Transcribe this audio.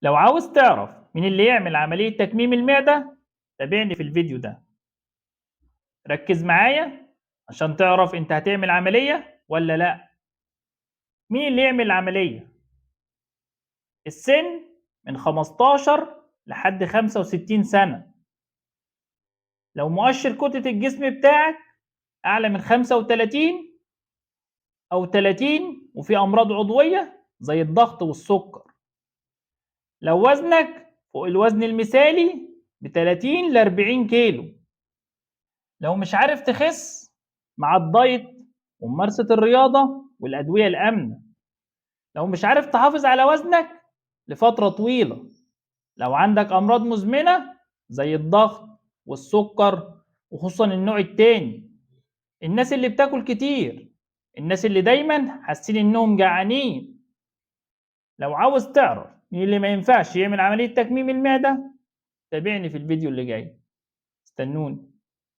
لو عاوز تعرف مين اللي يعمل عملية تكميم المعدة تابعني في الفيديو ده. ركز معايا عشان تعرف انت هتعمل عملية ولا لا. مين اللي يعمل العملية؟ السن من 15 لحد 65 سنة. لو مؤشر كتلة الجسم بتاعك أعلى من 35 أو 30 وفي أمراض عضوية زي الضغط والسكر. لو وزنك فوق الوزن المثالي ب 30 ل 40 كيلو. لو مش عارف تخس مع الدايت وممارسة الرياضة والأدوية الآمنة. لو مش عارف تحافظ على وزنك لفترة طويلة. لو عندك أمراض مزمنة زي الضغط والسكر وخصوصا النوع التاني. الناس اللي بتاكل كتير. الناس اللي دايما حاسين إنهم جعانين. لو عاوز تعرف مين اللي ما ينفعش يعمل عملية تكميم المعدة تابعني في الفيديو اللي جاي. استنوني.